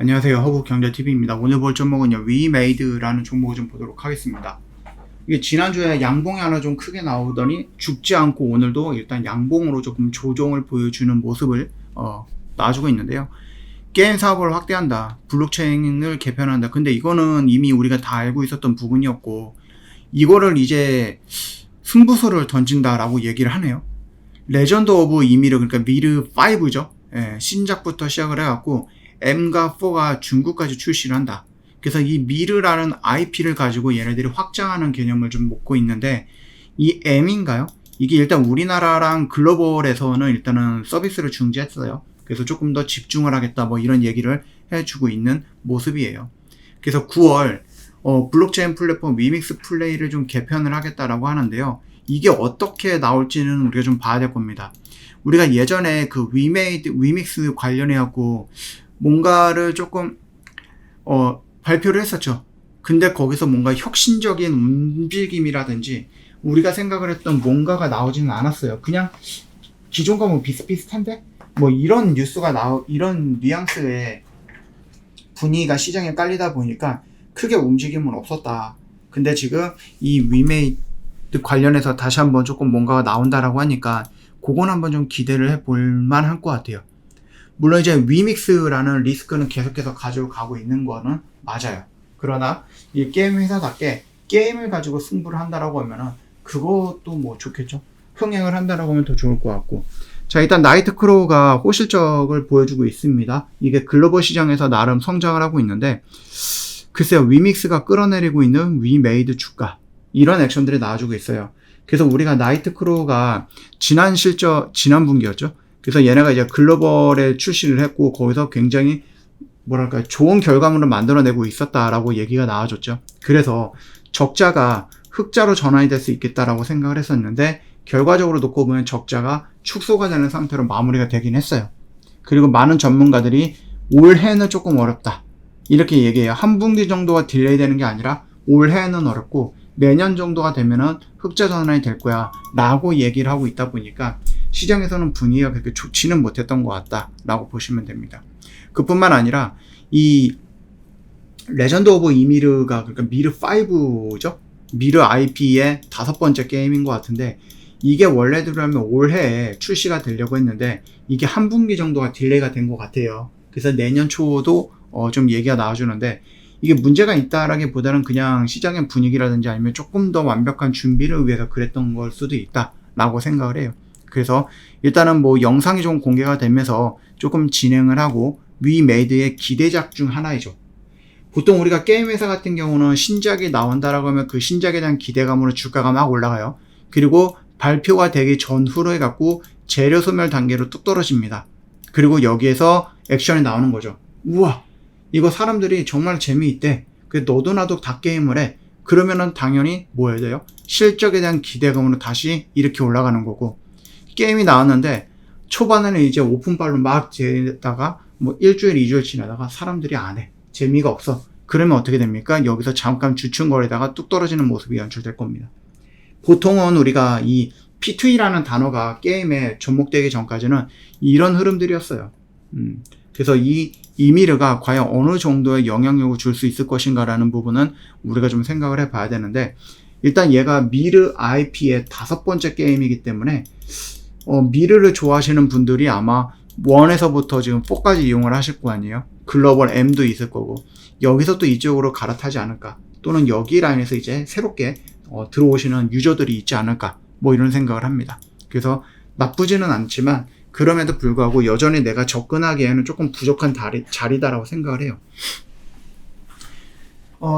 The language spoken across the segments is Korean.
안녕하세요. 허브경제TV입니다. 오늘 볼 종목은요, 위메이드라는 종목을 좀 보도록 하겠습니다. 이게 지난주에 양봉이 하나 좀 크게 나오더니 죽지 않고 오늘도 일단 양봉으로 조금 조정을 보여주는 모습을 놔주고 있는데요. 게임 사업을 확대한다. 블록체인을 개편한다. 근데 이거는 이미 우리가 다 알고 있었던 부분이었고, 이거를 이제 승부수를 던진다라고 얘기를 하네요. 레전드 오브 이미르, 그러니까 미르 5죠. 예, 신작부터 시작을 해갖고 M과 4가 중국까지 출시를 한다. 그래서 이 미르라는 IP를 가지고 얘네들이 확장하는 개념을 좀 먹고 있는데, 이 M인가요? 이게 일단 우리나라랑 글로벌에서는 일단은 서비스를 중지했어요. 그래서 조금 더 집중을 하겠다, 뭐 이런 얘기를 해주고 있는 모습이에요. 그래서 9월 블록체인 플랫폼 위믹스 플레이를 좀 개편을 하겠다라고 하는데요. 이게 어떻게 나올지는 우리가 좀 봐야 될 겁니다. 우리가 예전에 그 위믹스 관련해갖고 뭔가를 조금 발표를 했었죠. 근데 거기서 뭔가 혁신적인 움직임이라든지 우리가 생각을 했던 뭔가가 나오지는 않았어요. 그냥 기존과 뭐 비슷비슷한데? 뭐 이런 뉴스가 이런 뉘앙스의 분위기가 시장에 깔리다 보니까 크게 움직임은 없었다. 근데 지금 이 위메이드 관련해서 다시 한번 조금 뭔가가 나온다라고 하니까 그건 한번 좀 기대를 해볼 만할 것 같아요. 물론 이제 위믹스라는 리스크는 계속해서 가지고 가고 있는 거는 맞아요. 그러나 이 게임 회사답게 게임을 가지고 승부를 한다라고 하면은 그것도 뭐 좋겠죠. 흥행을 한다라고 하면 더 좋을 것 같고. 자, 일단 나이트크로우가 호실적을 보여주고 있습니다. 이게 글로벌 시장에서 나름 성장을 하고 있는데, 글쎄요, 위믹스가 끌어내리고 있는 위메이드 주가, 이런 액션들이 나와주고 있어요. 그래서 우리가 나이트크로우가 지난 분기였죠. 그래서 얘네가 이제 글로벌에 출시를 했고, 거기서 굉장히 뭐랄까 좋은 결과물을 만들어내고 있었다라고 얘기가 나와줬죠. 그래서 적자가 흑자로 전환이 될 수 있겠다라고 생각을 했었는데, 결과적으로 놓고 보면 적자가 축소가 되는 상태로 마무리가 되긴 했어요. 그리고 많은 전문가들이 올해는 조금 어렵다, 이렇게 얘기해요. 한 분기 정도가 딜레이 되는 게 아니라 올해는 어렵고 내년 정도가 되면은 흑자 전환이 될 거야 라고 얘기를 하고 있다 보니까 시장에서는 분위기가 그렇게 좋지는 못했던 것 같다 라고 보시면 됩니다. 그뿐만 아니라 이 레전드 오브 이미르가, 그러니까 미르 5죠. 미르 IP의 5번째 게임인 것 같은데, 이게 원래대로라면 올해에 출시가 되려고 했는데 이게 한 분기 정도가 딜레이가 된 것 같아요. 그래서 내년 초도 좀 얘기가 나와주는데, 이게 문제가 있다라기보다는 그냥 시장의 분위기라든지 아니면 조금 더 완벽한 준비를 위해서 그랬던 걸 수도 있다라고 생각을 해요. 그래서 일단은 뭐 영상이 좀 공개가 되면서 조금 진행을 하고, 위메이드의 기대작 중 하나이죠. 보통 우리가 게임 회사 같은 경우는 신작이 나온다라고 하면 그 신작에 대한 기대감으로 주가가 막 올라가요. 그리고 발표가 되기 전후로 해갖고 재료 소멸 단계로 뚝 떨어집니다. 그리고 여기에서 액션이 나오는 거죠. 우와, 이거 사람들이 정말 재미있대. 그래서 너도 나도 다 게임을 해. 그러면은 당연히 뭐 해야 돼요? 실적에 대한 기대감으로 다시 이렇게 올라가는 거고, 게임이 나왔는데 초반에는 이제 오픈발로 막 재다가 뭐 일주일, 2주일 지나다가 사람들이 안 해. 재미가 없어. 그러면 어떻게 됩니까? 여기서 잠깐 주춤거리다가 뚝 떨어지는 모습이 연출될 겁니다. 보통은 우리가 이 P2E라는 단어가 게임에 접목되기 전까지는 이런 흐름들이었어요. 그래서 이 이미르가 과연 어느 정도의 영향력을 줄 수 있을 것인가라는 부분은 우리가 좀 생각을 해봐야 되는데, 일단 얘가 미르 IP의 5번째 게임이기 때문에 미르를 좋아하시는 분들이 아마 1에서부터 지금 4까지 이용을 하실 거 아니에요. 글로벌 M도 있을 거고, 여기서 또 이쪽으로 갈아타지 않을까, 또는 여기 라인에서 이제 새롭게 들어오시는 유저들이 있지 않을까, 뭐 이런 생각을 합니다. 그래서 나쁘지는 않지만 그럼에도 불구하고 여전히 내가 접근하기에는 조금 부족한 자리다라고 생각을 해요.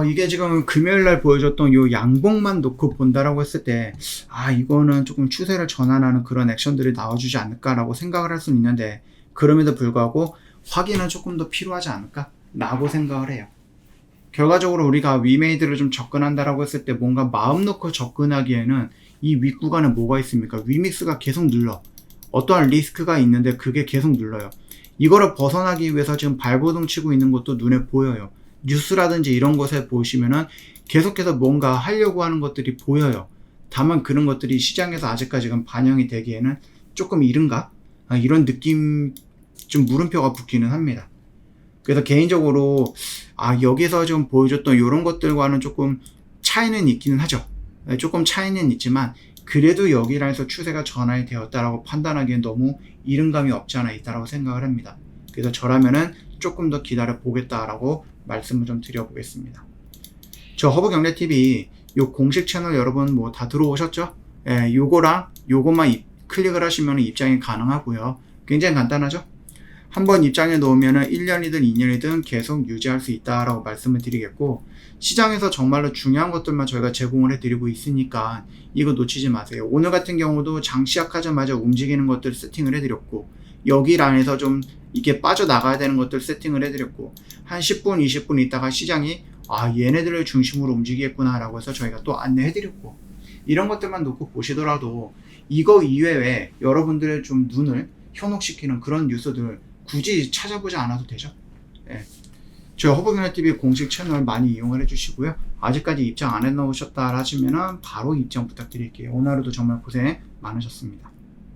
이게 지금 금요일날 보여줬던 요 양봉만 놓고 본다라고 했을 때, 이거는 조금 추세를 전환하는 그런 액션들이 나와주지 않을까라고 생각을 할 수는 있는데, 그럼에도 불구하고 확인은 조금 더 필요하지 않을까 라고 생각을 해요. 결과적으로 우리가 위메이드를 좀 접근한다라고 했을 때 뭔가 마음 놓고 접근하기에는 이 윗구간에 뭐가 있습니까? 위믹스가 계속 눌러. 어떠한 리스크가 있는데 그게 계속 눌러요. 이거를 벗어나기 위해서 지금 발버둥 치고 있는 것도 눈에 보여요. 뉴스라든지 이런 것에 보시면은 계속해서 뭔가 하려고 하는 것들이 보여요. 다만 그런 것들이 시장에서 아직까지는 반영이 되기에는 조금 이른가? 이런 느낌, 좀 물음표가 붙기는 합니다. 그래서 개인적으로 여기서 좀 보여줬던 이런 것들과는 조금 차이는 있기는 하죠. 조금 차이는 있지만 그래도 여기라서 추세가 전환이 되었다라고 판단하기엔 너무 이른감이 없지 않아 있다라고 생각을 합니다. 그래서 저라면은 조금 더 기다려 보겠다라고 말씀을 좀 드려보겠습니다. 저 허브경제TV 요 공식 채널 여러분 뭐 다 들어오셨죠? 요거랑 요것만 클릭을 하시면 입장이 가능하고요. 굉장히 간단하죠? 한번 입장해 놓으면 1년이든 2년이든 계속 유지할 수 있다라고 말씀을 드리겠고, 시장에서 정말로 중요한 것들만 저희가 제공을 해드리고 있으니까 이거 놓치지 마세요. 오늘 같은 경우도 장 시작하자마자 움직이는 것들 세팅을 해드렸고, 여기 란에서 좀 이게 빠져나가야 되는 것들 세팅을 해드렸고, 한 10분 20분 있다가 시장이 얘네들을 중심으로 움직이겠구나 라고 해서 저희가 또 안내해드렸고, 이런 것들만 놓고 보시더라도 이거 이외에 여러분들의 좀 눈을 현혹시키는 그런 뉴스들 굳이 찾아보지 않아도 되죠. 저희 허브경제TV 공식 채널 많이 이용을 해주시고요. 아직까지 입장 안 해놓으셨다 하시면은 바로 입장 부탁드릴게요. 오늘 하루도 정말 고생 많으셨습니다.